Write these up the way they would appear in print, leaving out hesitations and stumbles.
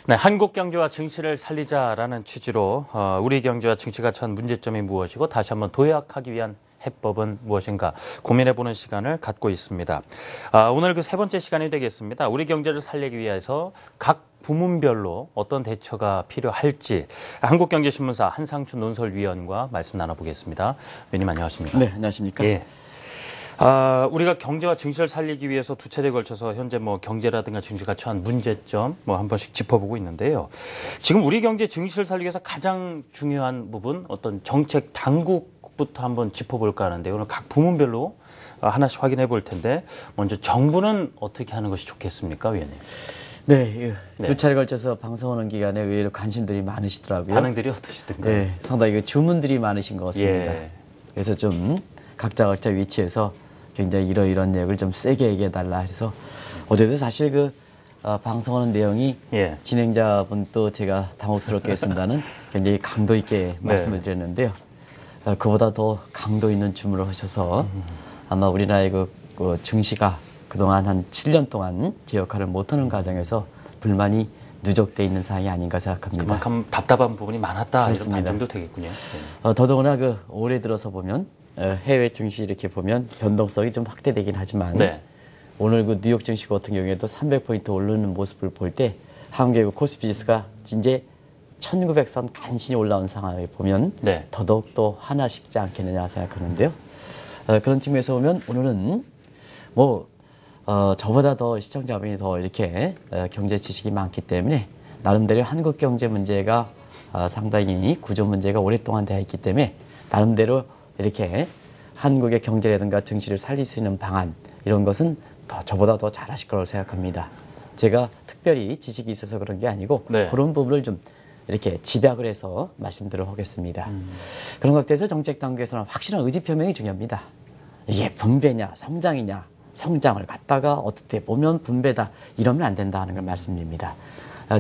네, 한국 경제와 증시를 살리자라는 취지로 우리 경제와 증시가 처한 문제점이 무엇이고 다시 한번 도약하기 위한 해법은 무엇인가 고민해보는 시간을 갖고 있습니다. 오늘 그 세 번째 시간이 되겠습니다. 우리 경제를 살리기 위해서 각 부문별로 어떤 대처가 필요할지 한국경제신문사 한상춘 논설위원과 말씀 나눠보겠습니다. 위원님 안녕하십니까? 네, 안녕하십니까? 예. 우리가 경제와 증시를 살리기 위해서 두 차례에 걸쳐서 현재 경제라든가 증시가 처한 문제점 한 번씩 짚어보고 있는데요. 지금 우리 경제 증시를 살리기 위해서 가장 중요한 부분 어떤 정책 당국부터 한번 짚어볼까 하는데 오늘 각 부문별로 하나씩 확인해 볼 텐데 먼저 정부는 어떻게 하는 것이 좋겠습니까, 위원님? 네, 두 차례 걸쳐서 방송하는 기간에 의외로 관심들이 많으시더라고요. 반응들이 어떠시던가요? 네, 상당히 주문들이 많으신 것 같습니다. 예. 그래서 좀 각자 위치에서 굉장히 이런 내용을 좀 세게 얘기해달라 해서 어제도 사실 방송하는 내용이 예. 진행자분도 제가 당혹스럽게 했습니다는 굉장히 강도 있게 말씀을 드렸는데요. 그보다 더 강도 있는 주문을 하셔서 아마 우리나라의 그 증시가 그동안 한 7년 동안 제 역할을 못하는 과정에서 불만이 누적돼 있는 사항이 아닌가 생각합니다. 그만큼 답답한 부분이 많았다 그렇습니다. 이런 판정도 되겠군요. 더더구나 올해 들어서 보면 해외 증시 이렇게 보면 변동성이 좀 확대되긴 하지만 네. 오늘 뉴욕 증시 같은 경우에도 300포인트 오르는 모습을 볼 때 한국의 코스피 지수가 이제 1900선 간신히 올라온 상황을 보면 네. 더더욱 또 하나씩지 않겠느냐 생각하는데요. 그런 측면에서 보면 오늘은 저보다 더 시청자분이 더 이렇게 경제 지식이 많기 때문에 나름대로 한국 경제 문제가 상당히 구조 문제가 오랫동안 되어 있기 때문에 나름대로 이렇게 한국의 경제라든가 증시를 살릴 수 있는 방안 이런 것은 저보다 더 잘하실 거라고 생각합니다. 제가 특별히 지식이 있어서 그런 게 아니고 네. 그런 부분을 좀 이렇게 집약을 해서 말씀드리도록 하겠습니다. 그런 것들에서 정책 당국에서는 확실한 의지 표명이 중요합니다. 이게 분배냐 성장이냐 성장을 갖다가 어떻게 보면 분배다 이러면 안 된다 하는 걸 말씀드립니다.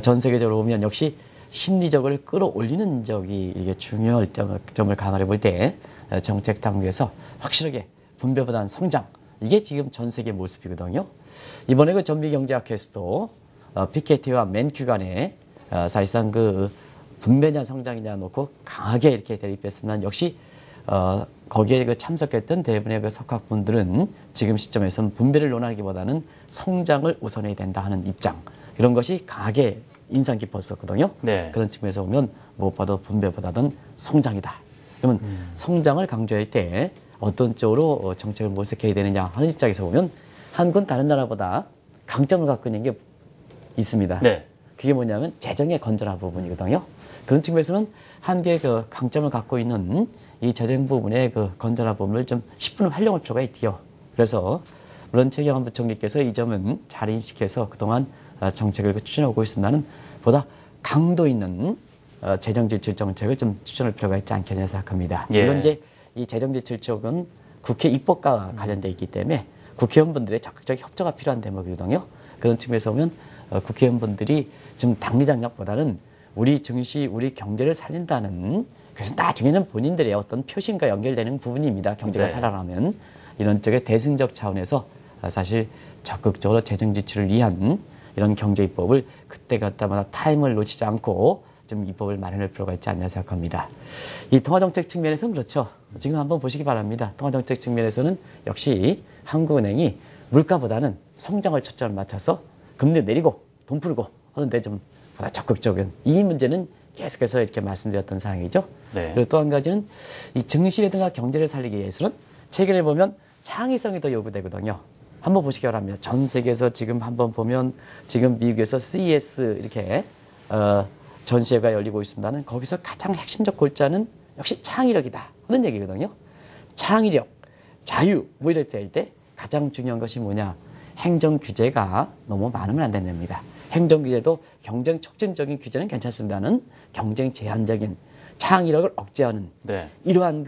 전 세계적으로 보면 역시 심리적으로 끌어올리는 적이 이게 중요할 점을 감안해 볼 때 정책 당국에서 확실하게 분배보다는 성장 이게 지금 전 세계 모습이거든요. 이번에 전미경제학회에서도 피케티와 맨큐 간에 사실상 분배냐 성장이냐 놓고 강하게 이렇게 대립했으면 역시 거기에 참석했던 대부분의 석학분들은 지금 시점에서는 분배를 논하기보다는 성장을 우선해야 된다 하는 입장 이런 것이 강하게 인상 깊었었거든요. 네. 그런 측면에서 보면 무엇보다 분배보다는 성장이다. 그러면 성장을 강조할 때 어떤 쪽으로 정책을 모색해야 되느냐 하는 입장에서 보면 한국은 다른 나라보다 강점을 갖고 있는 게 있습니다. 네. 그게 뭐냐면 재정의 건전한 부분이거든요. 그런 측면에서는 한국의 강점을 갖고 있는 이 재정 부분의 건전한 부분을 좀 10분을 활용할 필요가 있지요. 그래서 물론 최경환 부총리께서 이 점은 잘 인식해서 그동안 정책을 추진하고 있습니다는 보다 강도 있는 재정지출 정책을 좀 추진할 필요가 있지 않겠냐 생각합니다. 예. 물론 이제 이 재정지출 쪽은 국회 입법과 관련돼 있기 때문에 국회의원분들의 적극적 협조가 필요한 대목이거든요. 그런 측면에서 보면 국회의원분들이 지금 당리장략보다는 우리 증시, 우리 경제를 살린다는 그래서 나중에는 본인들의 어떤 표심과 연결되는 부분입니다. 경제가 네. 살아나면 이런 쪽의 대승적 차원에서 사실 적극적으로 재정 지출을 위한 이런 경제 입법을 그때마다 타임을 놓치지 않고 좀 입법을 마련할 필요가 있지 않냐 생각합니다. 이 통화정책 측면에서는 그렇죠. 지금 한번 보시기 바랍니다. 통화정책 측면에서는 역시 한국은행이 물가보다는 성장을 초점을 맞춰서 금리 내리고 돈 풀고 하는데 좀 보다 적극적인 이 문제는 계속해서 이렇게 말씀드렸던 사항이죠. 네. 그리고 또 한 가지는 이 증시라든가 경제를 살리기 위해서는 최근에 보면 창의성이 더 요구되거든요. 한번 보시기 바랍니다. 전 세계에서 지금 한번 보면 지금 미국에서 CES 이렇게 전시회가 열리고 있습니다는 거기서 가장 핵심적 골자는 역시 창의력이다 하는 얘기거든요. 창의력, 자유 이럴 때 가장 중요한 것이 뭐냐? 행정 규제가 너무 많으면 안 된답니다. 행정 규제도 경쟁 촉진적인 규제는 괜찮습니다는 경쟁 제한적인 창의력을 억제하는 네. 이러한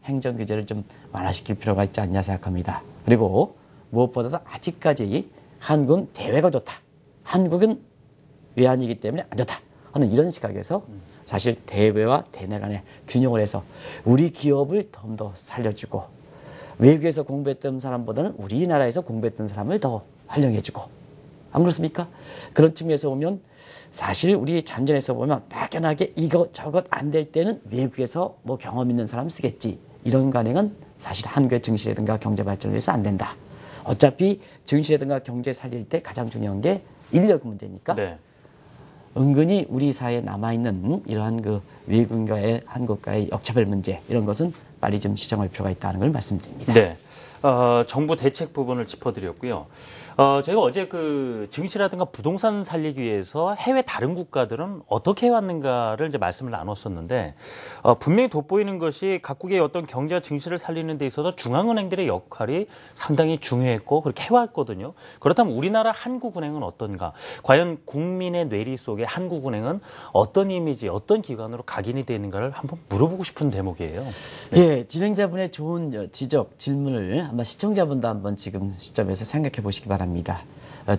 행정 규제를 좀 완화시킬 필요가 있지 않냐 생각합니다. 그리고 무엇보다도 아직까지 한국은 대외가 좋다. 한국은 외환이기 때문에 안 좋다. 하는 이런 시각에서 사실 대외와 대내 간의 균형을 해서 우리 기업을 좀 더 살려주고 외국에서 공부했던 사람보다는 우리나라에서 공부했던 사람을 더 활용해주고 안 그렇습니까? 그런 측면에서 보면 사실 우리 잔존에서 보면 막연하게 이것 저것 안 될 때는 외국에서 뭐 경험 있는 사람 쓰겠지. 이런 관행은 사실 한국의 증시라든가 경제 발전을 위해서 안 된다. 어차피 증시라든가 경제 살릴 때 가장 중요한 게 인력 문제니까 네. 은근히 우리 사회에 남아있는 이러한 그 외국과의 한국과의 역차별 문제 이런 것은 빨리 좀 시정할 필요가 있다는 걸 말씀드립니다. 네. 정부 대책 부분을 짚어드렸고요. 제가 어제 그 증시라든가 부동산 살리기 위해서 해외 다른 국가들은 어떻게 해왔는가를 이제 말씀을 나눴었는데, 분명히 돋보이는 것이 각국의 어떤 경제와 증시를 살리는 데 있어서 중앙은행들의 역할이 상당히 중요했고 그렇게 해왔거든요. 그렇다면 우리나라 한국은행은 어떤가? 과연 국민의 뇌리 속에 한국은행은 어떤 이미지, 어떤 기관으로 각인이 되어 있는가를 한번 물어보고 싶은 대목이에요. 네. 예, 진행자분의 좋은 지적, 질문을 아마 시청자분도 한번 지금 시점에서 생각해 보시기 바랍니다.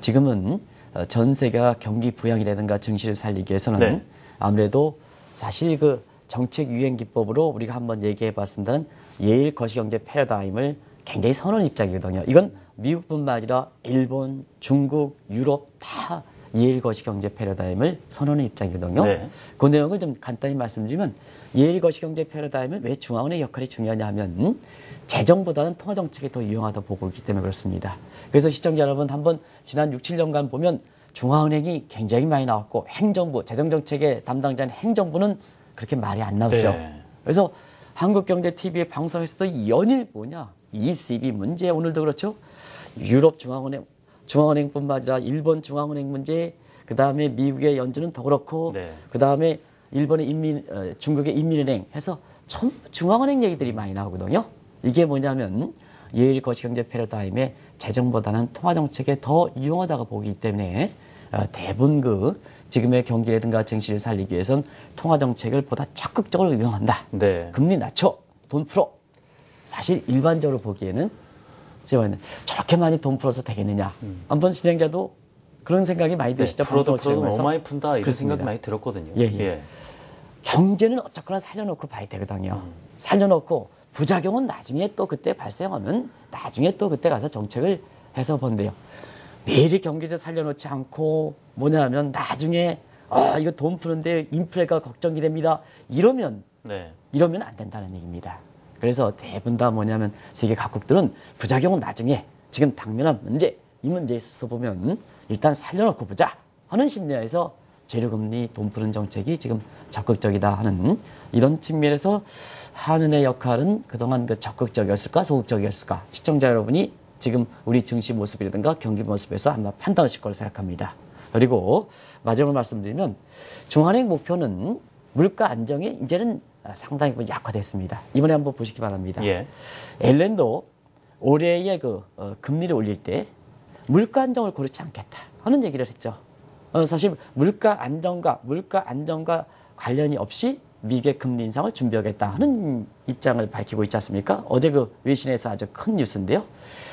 지금은 전 세계가 경기 부양이라든가 증시를 살리기 위해서는 네. 아무래도 사실 그 정책 유행 기법으로 우리가 한번 얘기해 봤습니다는 예일 거시경제 패러다임을 굉장히 선언 입장이거든요. 이건 미국뿐만 아니라 일본, 중국, 유럽 다 예일 거시경제 패러다임을 선언하는 입장이거든요. 네. 그 내용을 좀 간단히 말씀드리면 예일 거시경제 패러다임은 왜 중앙은행의 역할이 중요하냐 하면 재정보다는 통화정책이 더 유용하다고 보고 있기 때문에 그렇습니다. 그래서 시청자 여러분 한번 지난 6, 7년간 보면 중앙은행이 굉장히 많이 나왔고 행정부, 재정정책의 담당자인 행정부는 그렇게 말이 안 나오죠. 네. 그래서 한국경제TV의 방송에서도 연일 뭐냐 ECB 문제 오늘도 그렇죠. 유럽 중앙은행뿐만 아니라 일본 중앙은행 문제, 그 다음에 미국의 연준은 더 그렇고, 네. 그 다음에 일본의 중국의 인민은행 해서 전부 중앙은행 얘기들이 많이 나오거든요. 이게 뭐냐면 예일 거시경제 패러다임의 재정보다는 통화정책에 더 유용하다고 보기 때문에 대부분 그 지금의 경기라든가 증시를 살리기 위해서는 통화정책을 보다 적극적으로 이용한다. 네. 금리 낮춰, 돈 풀어. 사실 일반적으로 보기에는 저렇게 많이 돈 풀어서 되겠느냐. 한번 진행자도 그런 생각이 많이 드시죠. 풀어도 방송을 진행하면서. 너무 많이 푼다 이런 그렇습니다. 생각이 많이 들었거든요. 예. 경제는 어쨌거나 살려놓고 봐야 되거든요. 살려놓고 부작용은 나중에 또 그때 발생하면 나중에 또 그때 가서 정책을 해서 본대요. 미리 경제를 살려놓지 않고 뭐냐면 나중에 이거 돈 푸는데 인플레가 걱정이 됩니다. 이러면 안 된다는 얘기입니다. 그래서 대부분 다 뭐냐면 세계 각국들은 부작용은 나중에 지금 당면한 문제, 이 문제에 있어서 보면 일단 살려놓고 보자 하는 심리에서 재료금리 돈 푸는 정책이 지금 적극적이다 하는 이런 측면에서 한은의 역할은 그동안 그 적극적이었을까 소극적이었을까 시청자 여러분이 지금 우리 증시 모습이라든가 경기 모습에서 아마 판단하실 거로 생각합니다. 그리고 마지막으로 말씀드리면 중앙은행 목표는 물가 안정이 이제는 상당히 약화됐습니다. 이번에 한번 보시기 바랍니다. 앨런도 올해의 금리를 올릴 때 물가 안정을 고르지 않겠다 하는 얘기를 했죠. 사실 물가 안정과 관련이 없이 미국의 금리 인상을 준비하겠다 하는 입장을 밝히고 있지 않습니까? 어제 그 외신에서 아주 큰 뉴스인데요.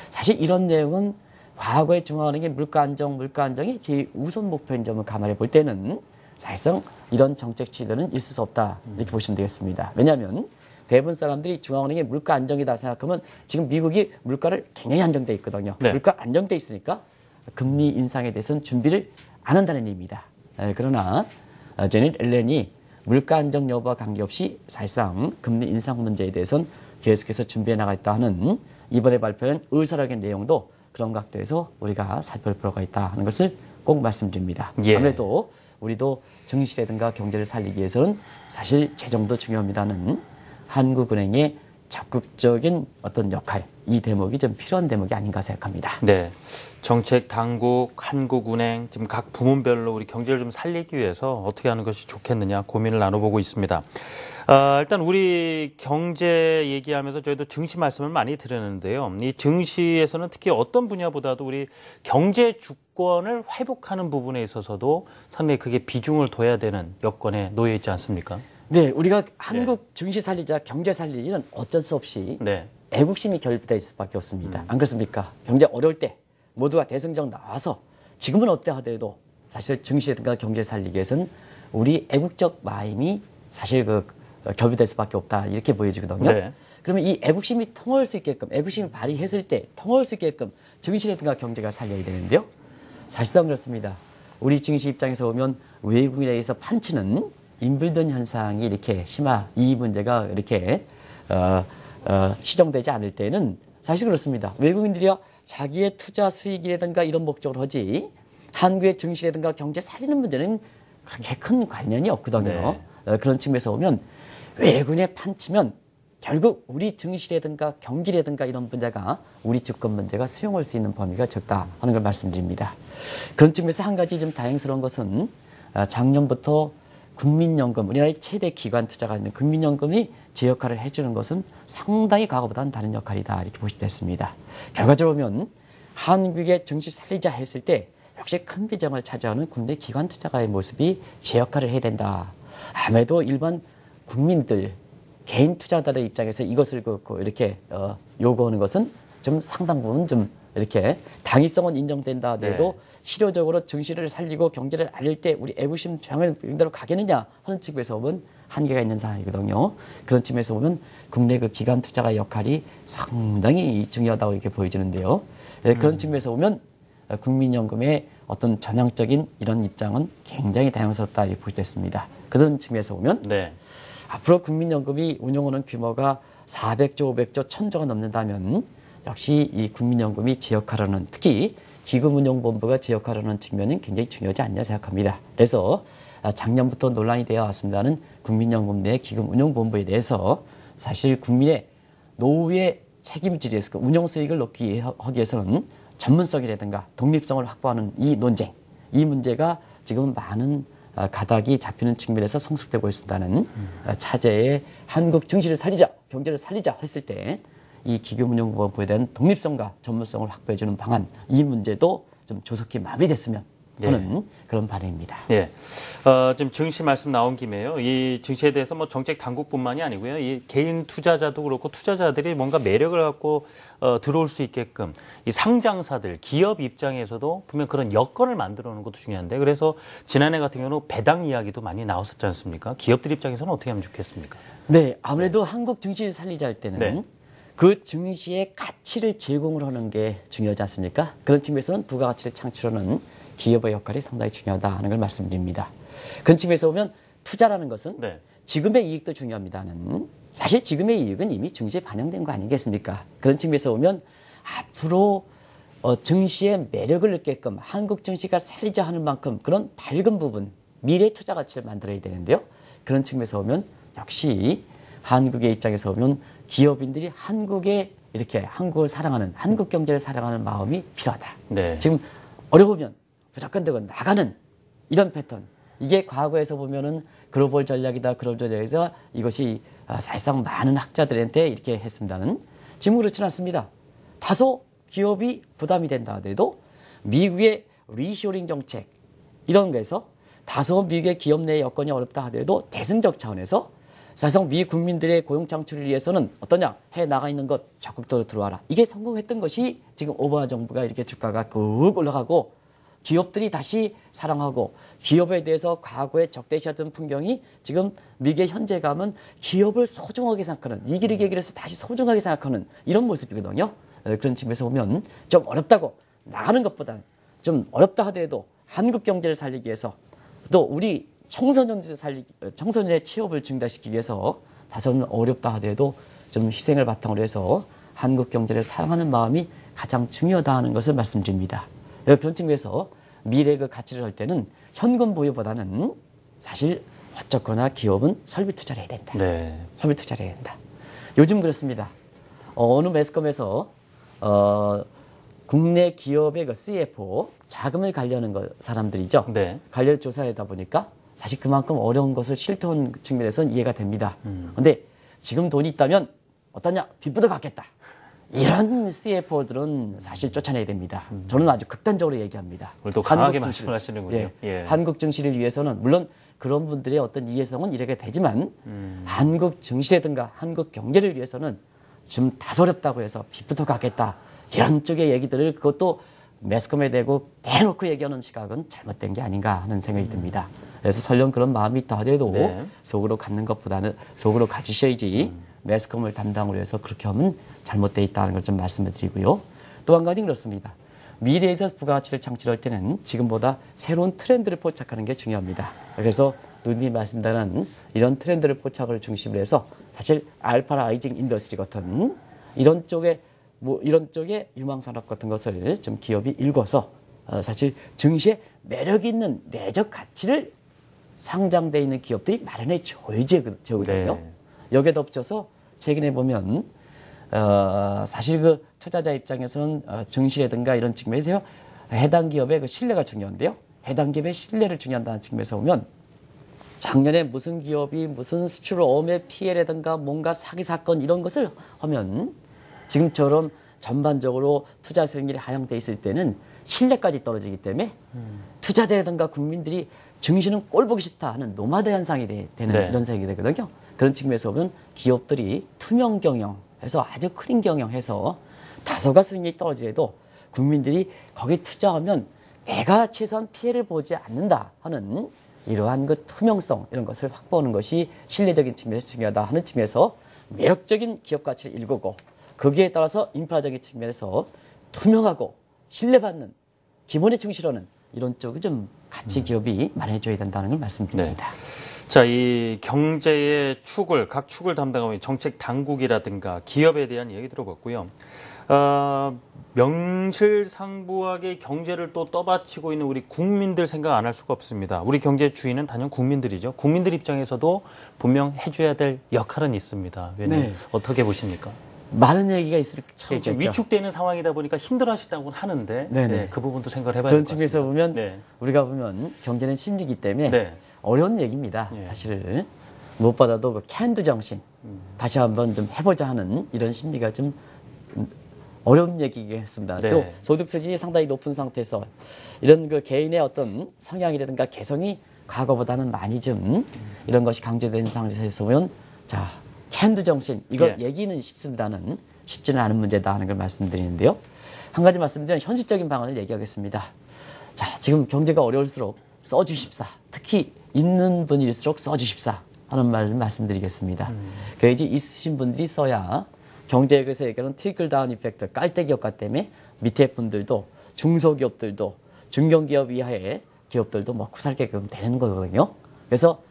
사실 이런 내용은 과거의 중앙은행의 물가 안정이 제 우선 목표인 점을 감안해 볼 때는 사실상 이런 정책 취지는 있을 수 없다 이렇게 보시면 되겠습니다. 왜냐하면 대부분 사람들이 중앙은행의 물가 안정이다 생각하면 지금 미국이 물가를 굉장히 안정돼 있거든요. 물가 안정돼 있으니까 금리 인상에 대해서는 준비를 안 한다는 얘기입니다. 그러나 제닛 옐런이 물가 안정 여부와 관계없이 사실상 금리 인상 문제에 대해서는 계속해서 준비해 나가겠다 하는 이번에 발표한 의사락의 내용도 그런 각도에서 우리가 살펴볼 필요가 있다 하는 것을 꼭 말씀드립니다. 아무래도 우리도 증시라든가 경제를 살리기 위해서는 사실 재정도 중요합니다는 한국은행의 적극적인 어떤 역할, 이 대목이 좀 필요한 대목이 아닌가 생각합니다. 네. 정책 당국, 한국은행, 지금 각 부문별로 우리 경제를 좀 살리기 위해서 어떻게 하는 것이 좋겠느냐 고민을 나눠보고 있습니다. 일단 우리 경제 얘기하면서 저희도 증시 말씀을 많이 드렸는데요. 이 증시에서는 특히 어떤 분야보다도 우리 경제 주권을 회복하는 부분에 있어서도 상당히 크게 비중을 둬야 되는 여건에 놓여 있지 않습니까? 네, 우리가 한국 증시 살리자 경제 살리기는 어쩔 수 없이 애국심이 결부될 수밖에 없습니다. 안 그렇습니까? 경제 어려울 때 모두가 대승적 나와서 지금은 어때 하더라도 사실 증시라든가 경제 살리기 위해서는 우리 애국적 마음이 사실 결부될 수밖에 없다 이렇게 보여지거든요. 그러면 이 애국심이 통할 수 있게끔 애국심이 발휘했을 때 통할 수 있게끔 증시라든가 경제가 살려야 되는데요. 사실상 그렇습니다. 우리 증시 입장에서 보면 외국인에 의해서 판치는 인블던 현상이 이렇게 이 문제가 이렇게 시정되지 않을 때는 사실 그렇습니다. 외국인들이야 자기의 투자 수익이라든가 이런 목적으로 하지 한국의 증시라든가 경제 살리는 문제는 그렇게 큰 관련이 없거든요. 그런 측면에서 보면 외국인에 판치면 결국 우리 증시라든가 경기라든가 이런 문제가 우리 주권 문제가 수용할 수 있는 범위가 적다 하는 걸 말씀드립니다. 그런 측면에서 한 가지 좀 다행스러운 것은 작년부터 국민연금, 우리나라의 최대 기관 투자가 있는 국민연금이 제 역할을 해주는 것은 상당히 과거보다는 다른 역할이다 이렇게 보시면 됐습니다. 결과적으로 보면 한국의 증시 살리자 했을 때 역시 큰 비중을 차지하는 국내 기관 투자가의 모습이 제 역할을 해야 된다. 아무래도 일반 국민들, 개인 투자자들의 입장에서 이것을 이렇게 요구하는 것은 좀 상당 부분 좀 이렇게 당위성은 인정된다 하더라도 실효적으로 증시를 살리고 경제를 알릴 때 우리 애국심 병대로 가겠느냐 하는 측면에서 보면 한계가 있는 사안이거든요. 그런 측면에서 보면 국내 그 기관 투자가 역할이 상당히 중요하다고 이렇게 보여지는데요. 그런 측면에서 보면 국민연금의 어떤 전향적인 이런 입장은 굉장히 다양스럽다 이렇게 보겠습니다. 그런 측면에서 보면 앞으로 국민연금이 운용하는 규모가 400조, 500조, 1000조가 넘는다면 역시 이 국민연금이 제 역할하는 특히 기금운용본부가 제 역할하는 측면은 굉장히 중요하지 않냐 생각합니다. 그래서 작년부터 논란이 되어 왔습니다는 국민연금 내 기금운용본부에 대해서 사실 국민의 노후의 책임질에 서 운용 수익을 높게 하기 위해서는 전문성이라든가 독립성을 확보하는 이 논쟁, 이 문제가 지금 많은 가닥이 잡히는 측면에서 성숙되고 있다는 차제에 한국 증시를 살리자, 경제를 살리자 했을 때 이 기금운용본부에 대한 독립성과 전문성을 확보해주는 방안, 이 문제도 좀 조속히 마무리됐으면 하는 그런 바람입니다. 지금 증시 말씀 나온 김에요. 이 증시에 대해서 뭐 정책 당국뿐만이 아니고요. 이 개인 투자자도 그렇고 투자자들이 뭔가 매력을 갖고 들어올 수 있게끔 이 상장사들, 기업 입장에서도 분명 그런 여건을 만들어 놓는 것도 중요한데 그래서 지난해 같은 경우는 배당 이야기도 많이 나왔었지 않습니까? 기업들 입장에서는 어떻게 하면 좋겠습니까? 네, 아무래도 한국 증시를 살리자 할 때는 그 증시의 가치를 제공을 하는 게 중요하지 않습니까? 그런 측면에서는 부가가치를 창출하는 기업의 역할이 상당히 중요하다 하는 걸 말씀드립니다. 그런 측면에서 보면 투자라는 것은 지금의 이익도 중요합니다는 사실 지금의 이익은 이미 증시에 반영된 거 아니겠습니까? 그런 측면에서 보면 앞으로 증시의 매력을 느끼게끔 한국 증시가 살리자 하는 만큼 그런 밝은 부분, 미래 투자 가치를 만들어야 되는데요. 그런 측면에서 보면 역시 한국의 입장에서 보면 기업인들이 한국을 사랑하는, 한국 경제를 사랑하는 마음이 필요하다. 지금 어려우면 무조건 되고 나가는 이런 패턴. 이게 과거에서 보면은 글로벌 전략이다. 글로벌 전략에서 이것이 사실상 많은 학자들한테 이렇게 했습니다는 지금 그렇지는 않습니다. 다소 기업이 부담이 된다 하더라도 미국의 리쇼링 정책 이런 거에서 다소 미국의 기업 내 여건이 어렵다 하더라도 대승적 차원에서 사실상 미 국민들의 고용 창출을 위해서는 어떠냐? 해외 나가 있는 것 적극적으로 들어와라. 이게 성공했던 것이 지금 오바마 정부가 이렇게 주가가 꾹 올라가고 기업들이 다시 사랑하고 기업에 대해서 과거에 적대시하던 풍경이 지금 미국의 현재감은 기업을 소중하게 생각하는 위기를 계기로 해서 다시 소중하게 생각하는 이런 모습이거든요. 그런 측면에서 보면 좀 어렵다고 나가는 것보다는 좀 어렵다 하더라도 한국 경제를 살리기 위해서 또 우리 청소년의 취업을 증대시키기 위해서 다소는 어렵다 하더라도 좀 희생을 바탕으로 해서 한국 경제를 사랑하는 마음이 가장 중요하다 하는 것을 말씀드립니다. 그런 측면에서 미래 그 가치를 할 때는 현금 보유보다는 사실 어쨌거나 기업은 설비 투자를 해야 된다. 설비 투자를 해야 된다. 요즘 그렇습니다. 어느 매스컴에서 국내 기업의 그 CFO 자금을 관리하는 사람들이죠. 관련 조사하다 보니까 사실 그만큼 어려운 것을 실토한 측면에서는 이해가 됩니다. 그런데 지금 돈이 있다면 어떠냐? 빚부터 갚겠다. 이런 CFO들은 사실 쫓아내야 됩니다. 저는 아주 극단적으로 얘기합니다. 또 강하게 말씀하시는군요. 한국 증시를 위해서는 물론 그런 분들의 어떤 이해성은 이래가 되지만 한국 증시라든가 한국 경제를 위해서는 지금 다소 어렵다고 해서 빚부터 갚겠다. 이런 쪽의 얘기들을 그것도 매스컴에 대고 대놓고 얘기하는 시각은 잘못된 게 아닌가 하는 생각이 듭니다. 그래서 설령 그런 마음이 있다 하더라도 속으로 갖는 것보다는 속으로 가지셔야지 매스컴을 담당으로 해서 그렇게 하면 잘못되어 있다는 걸 좀 말씀을 드리고요. 또 한 가지 그렇습니다. 미래에서 부가가치를 창출할 때는 지금보다 새로운 트렌드를 포착하는 게 중요합니다. 그래서 누님 말씀대로는 이런 트렌드를 포착을 중심으로 해서 사실 알파라이징 인더스트리 같은 이런 쪽에 유망산업 같은 것을 좀 기업이 읽어서 사실 증시에 매력 있는 내적 가치를 상장돼 있는 기업들이 마련해 줘야거든요. 네. 여기에 덧붙여서 최근에 보면 사실 그 투자자 입장에서는 증시라든가 이런 측면에서 해당 기업의 그 신뢰가 중요한데요. 해당 기업의 신뢰를 중요한다는 측면에서 보면 작년에 무슨 기업이 무슨 수출 어음의 피해라든가 뭔가 사기 사건 이런 것을 하면 지금처럼 전반적으로 투자 수익률이 하향돼 있을 때는 신뢰까지 떨어지기 때문에 투자자라든가 국민들이 증시는 꼴 보기 싫다 하는 노마드 현상이 되는 네. 이런 생각이 되거든요. 그런 측면에서 보면 기업들이 투명 경영해서 아주 클린 경영해서 다소가 수익률이 떨어지더라도 국민들이 거기 투자하면 내가 최소한 피해를 보지 않는다 하는 이러한 그 투명성 이런 것을 확보하는 것이 신뢰적인 측면에서 중요하다 하는 측면에서 매력적인 기업 가치를 일구고 거기에 따라서 인프라적인 측면에서 투명하고 신뢰받는 기본에 충실하는 이런 쪽을 좀 같이 기업이 마련해줘야 된다는 걸 말씀드립니다. 네. 자, 이 경제의 축을, 각 축을 담당하는 정책 당국이라든가 기업에 대한 얘기 들어봤고요. 명실상부하게 경제를 또 떠받치고 있는 우리 국민들 생각 안 할 수가 없습니다. 우리 경제 주인은 단연 국민들이죠. 국민들 입장에서도 분명 해줘야 될 역할은 있습니다. 네. 어떻게 보십니까? 많은 얘기가 있을 참 겠죠. 위축되는 상황이다 보니까 힘들어하시다고 하는데 네, 그 부분도 생각을 해봐야 될 그런 것 측면에서 같습니다. 보면 네. 우리가 보면 경제는 심리이기 때문에 네. 어려운 얘기입니다. 예. 사실 무엇보다도 그 캔두 정신 다시 한번 좀 해보자 하는 이런 심리가 좀 어려운 얘기겠습니다. 네. 또 소득 수준이 상당히 높은 상태에서 이런 그 개인의 어떤 성향이라든가 개성이 과거보다는 많이 좀 이런 것이 강조된 상태에서 보면 자 캔두 정신 이거 예. 얘기는 쉽습니다는 쉽지는 않은 문제다 하는 걸 말씀드리는데요. 한 가지 말씀드리면 현실적인 방안을 얘기하겠습니다. 자 지금 경제가 어려울수록 써주십사 특히 있는 분일수록 써주십사 하는 말을 말씀드리겠습니다. 그 이제 있으신 분들이 써야 경제학에서 얘기하는 트리클 다운 이펙트 깔때기 효과 때문에 밑에 분들도 중소기업들도 중견기업 이하의 기업들도 먹고 살게끔 되는 거거든요. 그래서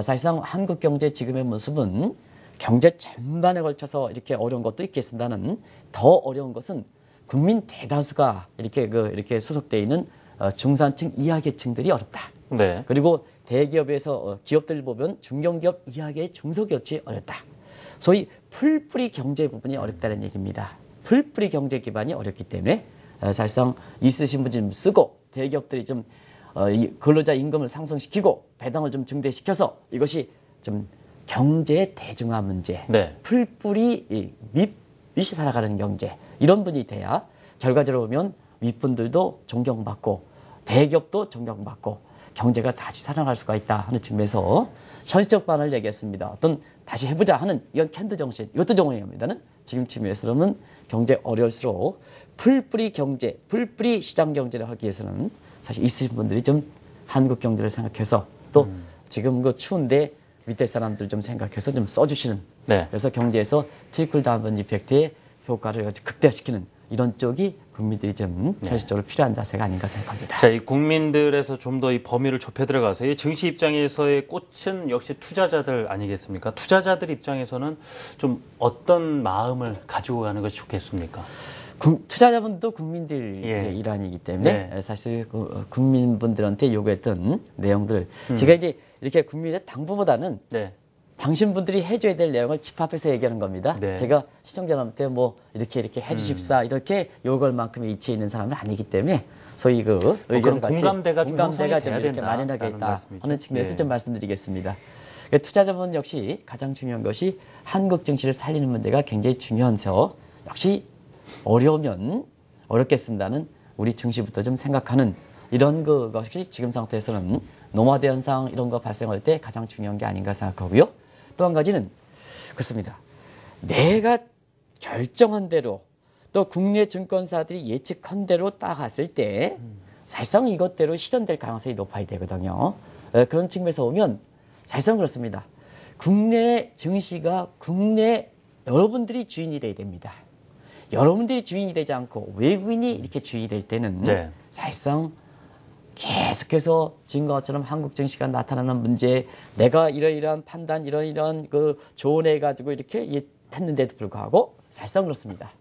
사실상 한국 경제 지금의 모습은 경제 전반에 걸쳐서 이렇게 어려운 것도 있겠습니다는 더 어려운 것은 국민 대다수가 이렇게 소속되어 있는 중산층 이하 계층들이 어렵다. 네. 그리고 대기업에서 기업들 보면 중견기업 이하의 중소기업이 어렵다. 소위 풀뿌리 경제 부분이 어렵다는 얘기입니다. 풀뿌리 경제 기반이 어렵기 때문에 사실상 있으신 분이 좀 쓰고 대기업들이 좀 근로자 임금을 상승시키고 배당을 좀 증대시켜서 이것이 좀 경제의 대중화 문제, 네. 풀뿌리 밑이 살아가는 경제 이런 분이 돼야 결과적으로 보면 윗분들도 존경받고 대기업도 존경받고 경제가 다시 살아날 수가 있다 하는 측면에서 현실적 방안을 얘기했습니다. 어떤 다시 해보자 하는 이건 캔드 정신 이것도 정의합니다는 지금 측면에서는 경제 어려울수록 풀뿌리 경제, 풀뿌리 시장 경제를 하기 위해서는 사실 있으신 분들이 좀 한국 경제를 생각해서 또 지금 그 추운데 밑에 사람들 좀 생각해서 좀 써주시는 네. 그래서 경제에서 트리클 다운 이펙트의 효과를 극대화시키는 이런 쪽이 국민들이 좀 현실적으로 필요한 자세가 아닌가 생각합니다. 자, 이 국민들에서 좀 더 이 범위를 좁혀 들어가서 이 증시 입장에서의 꽃은 역시 투자자들 아니겠습니까? 투자자들 입장에서는 좀 어떤 마음을 가지고 가는 것이 좋겠습니까? 투자자분도 국민들의 예. 일환이기 때문에 네. 사실 국민분들한테 요구했던 내용들 제가 이제 이렇게 국민의 당부보다는 네. 당신분들이 해줘야 될 내용을 집합해서 얘기하는 겁니다. 네. 제가 시청자님한테 뭐 이렇게 해주십사 이렇게 요구할 만큼의 이치에 있는 사람은 아니기 때문에 소위 그 의견을 같이 공감대가 좀 형성이 돼야 이렇게 된다 마련하겠다 말씀이죠. 하는 측면에서 예. 좀 말씀드리겠습니다. 투자자분 역시 가장 중요한 것이 한국 증시를 살리는 문제가 굉장히 중요해서 역시 어려우면 어렵겠습니다는 우리 증시부터 좀 생각하는 이런 것이 지금 상태에서는 노마드 현상 이런 거 발생할 때 가장 중요한 게 아닌가 생각하고요. 또 한 가지는 그렇습니다. 내가 결정한 대로 또 국내 증권사들이 예측한 대로 따갔을 때 사실상 이것대로 실현될 가능성이 높아야 되거든요. 그런 측면에서 보면 사실상 그렇습니다. 국내 증시가 국내 여러분들이 주인이 돼야 됩니다. 여러분들이 주인이 되지 않고 외국인이 이렇게 주인이 될 때는 네. 사실상 계속해서 지금과 것처럼 한국 증시가 나타나는 문제, 내가 이러이러한 판단, 이러이러한 그 조언해 가지고 이렇게 했는데도 불구하고 사실상 그렇습니다.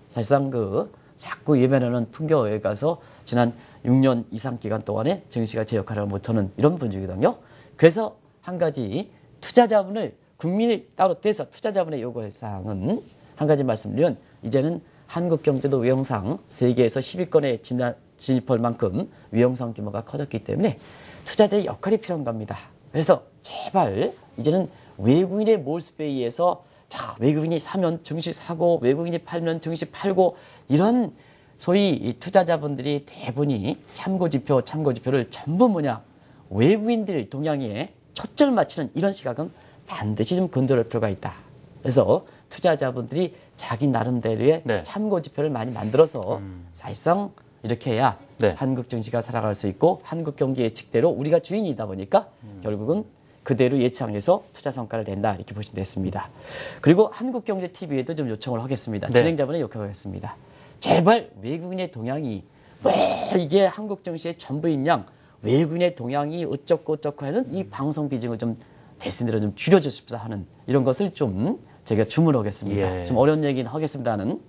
사실상 그 자꾸 외면하는 풍경에 가서 지난 6년 이상 기간 동안에 증시가 제 역할을 못하는 이런 분위기거든요. 그래서 한 가지 투자자분을 국민을 따로 떼서 투자자분의 요구할 사항은 한 가지 말씀드리면 이제는 한국 경제도 외형상 세계에서 10위권에 진입할 만큼 외형상 규모가 커졌기 때문에 투자자의 역할이 필요한 겁니다. 그래서 제발 이제는 외국인의 몰습에 의해서 자, 외국인이 사면 증시 사고 외국인이 팔면 증시 팔고 이런 소위 이 투자자분들이 대부분이 참고지표를 전부 뭐냐 외국인들 동향에 초점을 맞추는 이런 시각은 반드시 좀 건드릴 필요가 있다. 그래서 투자자분들이 자기 나름대로의 네. 참고지표를 많이 만들어서 사실상 이렇게 해야 네. 한국 증시가 살아갈 수 있고 한국 경기 예측대로 우리가 주인이다 보니까 결국은 그대로 예상해서 투자 성과를 낸다 이렇게 보시면 됐습니다. 그리고 한국경제TV에도 좀 요청을 하겠습니다. 네. 진행자분에 요청하겠습니다. 제발 외국인의 동향이 왜 이게 한국 증시의 전부인 양 외국인의 동향이 어쩌고 하는 이 방송 비중을 좀 되신 대로 좀 줄여주십사 하는 이런 것을 좀 제가 주문하겠습니다. 예. 좀 어려운 얘기는 하겠습니다는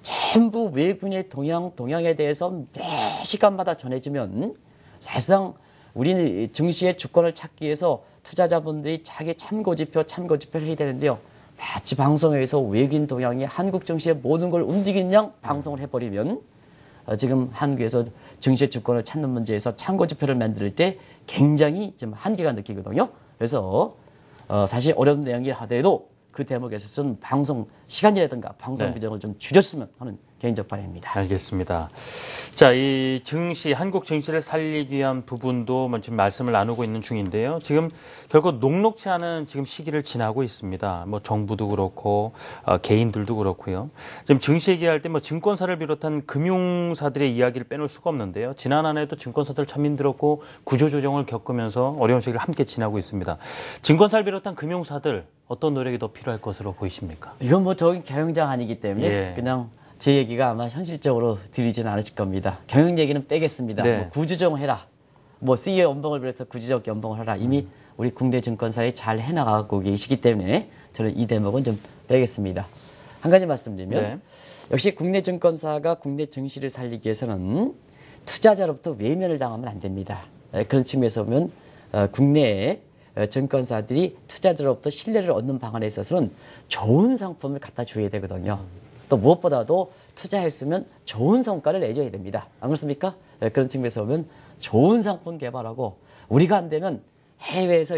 전부 외국인의 동향에 대해서 매 시간마다 전해주면 사실상 우리는 증시의 주권을 찾기 위해서 투자자분들이 자기 참고지표를 해야 되는데요. 마치 방송에서 외국인 동향이 한국 증시의 모든 걸 움직이는 양 방송을 해버리면 지금 한국에서 증시의 주권을 찾는 문제에서 참고지표를 만들 때 굉장히 좀 한계가 느끼거든요. 그래서 사실 어려운 내용이 하더라도 그 대목에서는 방송 시간이라든가 방송 네. 비중을 좀 줄였으면 하는 개인적 바람입니다. 알겠습니다. 자, 이 증시, 한국 증시를 살리기 위한 부분도 지금 말씀을 나누고 있는 중인데요. 지금 결국 녹록치 않은 지금 시기를 지나고 있습니다. 뭐 정부도 그렇고 개인들도 그렇고요. 지금 증시 얘기할 때 뭐 증권사를 비롯한 금융사들의 이야기를 빼놓을 수가 없는데요. 지난 한 해도 증권사들 참 힘들었고 구조조정을 겪으면서 어려운 시기를 함께 지나고 있습니다. 증권사를 비롯한 금융사들 어떤 노력이 더 필요할 것으로 보이십니까? 이건 뭐 저기 경영장 아니기 때문에 예. 그냥 제 얘기가 아마 현실적으로 들리지는 않으실 겁니다. 경영 얘기는 빼겠습니다. 네. 뭐 구조조정해라. 뭐 CEO 연봉을 비롯해서 구조적 연봉을 하라. 이미 우리 국내 증권사에 잘 해나가고 계시기 때문에 저는 이 대목은 좀 빼겠습니다. 한 가지 말씀드리면 네. 역시 국내 증권사가 국내 증시를 살리기 위해서는 투자자로부터 외면을 당하면 안 됩니다. 그런 측면에서 보면 국내에 증권사들이 투자자로부터 신뢰를 얻는 방안에 있어서는 좋은 상품을 갖다 줘야 되거든요. 또 무엇보다도 투자했으면 좋은 성과를 내줘야 됩니다. 안 그렇습니까? 그런 측면에서 보면 좋은 상품 개발하고 우리가 안 되면 해외에서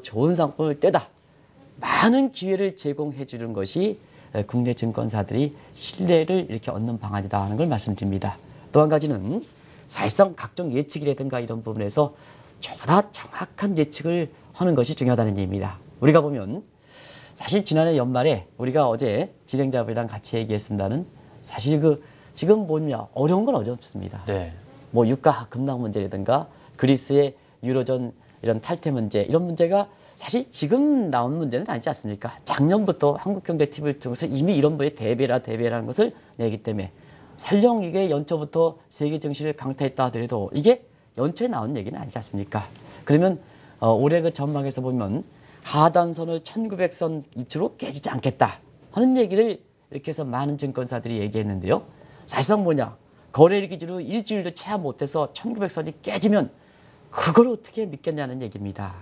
좋은 상품을 떼다 많은 기회를 제공해 주는 것이 국내 증권사들이 신뢰를 이렇게 얻는 방안이다 하는 걸 말씀드립니다. 또 한 가지는 사실상 각종 예측이라든가 이런 부분에서 보다 정확한 예측을 하는 것이 중요하다는 얘기입니다. 우리가 보면 사실 지난해 연말에 우리가 어제 진행자분이랑 같이 얘기했습니다는 사실 지금 뭐냐 어려운 건 어렵습니다. 네. 뭐 유가 급락 문제라든가 그리스의 유로존 이런 탈퇴 문제 이런 문제가 사실 지금 나온 문제는 아니지 않습니까? 작년부터 한국경제TV를 통해서 이미 이런 거에 대비라는 것을 내기 때문에 설령 이게 연초부터 세계 증시를 강타했다 하더라도 이게 연초에 나온 얘기는 아니지 않습니까? 그러면 올해 그 전망에서 보면 하단선을 1900선 이치로 깨지지 않겠다 하는 얘기를 이렇게 해서 많은 증권사들이 얘기했는데요. 사실상 뭐냐 거래일 기준으로 일주일도 채 못해서 1900선이 깨지면 그걸 어떻게 믿겠냐는 얘기입니다.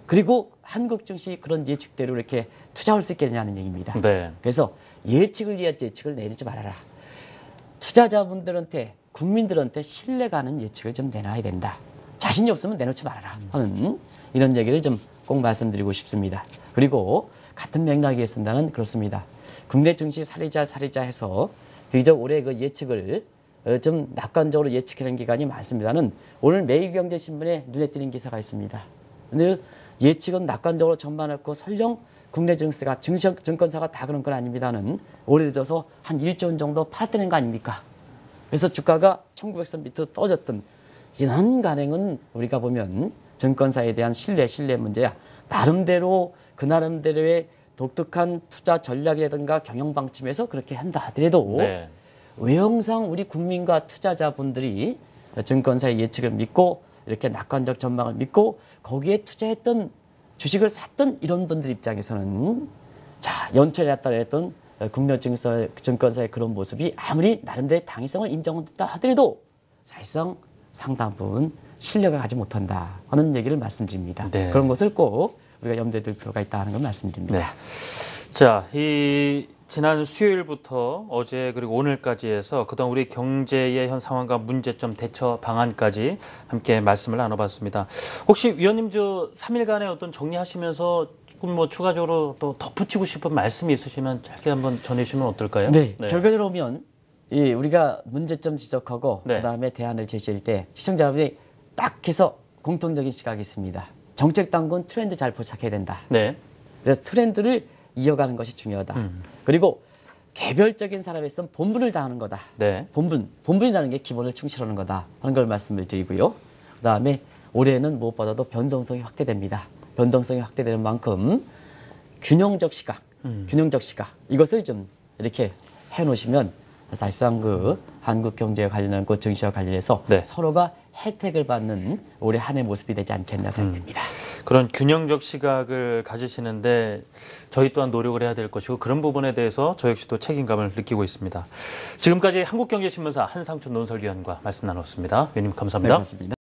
그리고 한국 증시 그런 예측대로 이렇게 투자할 수 있겠냐는 얘기입니다. 네. 그래서 예측을 위한 예측을 내놓지 말아라. 투자자분들한테 국민들한테 신뢰가는 예측을 좀 내놔야 된다. 자신이 없으면 내놓지 말아라 하는 이런 얘기를 좀 꼭 말씀드리고 싶습니다. 그리고 같은 맥락이었습니다는 그렇습니다. 국내 증시 살리자 해서 비교적 올해 그 예측을 좀 낙관적으로 예측하는 기간이 많습니다는 오늘 매일경제신문에 눈에 띄는 기사가 있습니다. 근데 예측은 낙관적으로 전반했고 설령 국내 증권사가 다 그런 건 아닙니다는 올해 들어서 한 1조 원 정도 팔았다는 거 아닙니까? 그래서 주가가 1900선 밑으로 떨어졌던 이런 간행은 우리가 보면 증권사에 대한 신뢰 문제야. 나름대로의 독특한 투자 전략이라든가 경영 방침에서 그렇게 한다 하더라도 네. 외형상 우리 국민과 투자자분들이 증권사의 예측을 믿고 이렇게 낙관적 전망을 믿고 거기에 투자했던 주식을 샀던 이런 분들 입장에서는 자 연초에 나타냈던 국내증권사의 그런 모습이 아무리 나름대로 당위성을 인정한다 하더라도 사실상 상당 부분 신뢰가 가지 못한다 하는 얘기를 말씀드립니다. 네. 그런 것을 꼭 우리가 염두에 둘 필요가 있다는 걸 말씀드립니다. 네. 자, 지난 수요일부터 어제 그리고 오늘까지 해서 그동안 우리 경제의 현 상황과 문제점 대처 방안까지 함께 말씀을 나눠봤습니다. 혹시 위원님 3일간의 어떤 정리하시면서 조금 뭐 추가적으로 또 덧붙이고 싶은 말씀이 있으시면 짧게 한번 전해주시면 어떨까요? 네. 결과적으로 보면 우리가 문제점 지적하고 네. 그다음에 대안을 제시할 때 시청자분이 딱 해서 공통적인 시각이 있습니다. 정책 당국은 트렌드 잘 포착해야 된다. 네. 그래서 트렌드를 이어가는 것이 중요하다. 그리고 개별적인 사람에 있으면 본분을 다하는 거다. 네. 본분이라는 게 기본을 충실하는 거다 하는 걸 말씀을 드리고요. 그다음에 올해는 무엇보다도 변동성이 확대됩니다. 변동성이 확대되는 만큼 균형적 시각 이것을 좀 이렇게 해놓으시면 사실상 한국 경제에 관련한 그 증시와 관련해서 네. 서로가 혜택을 받는 올해 한 해 모습이 되지 않겠나 생각됩니다. 그런 균형적 시각을 가지시는데 저희 또한 노력을 해야 될 것이고 그런 부분에 대해서 저 역시도 책임감을 느끼고 있습니다. 지금까지 한국경제신문사 한상춘 논설위원과 말씀 나눴습니다. 위원님 감사합니다. 네, 고맙습니다.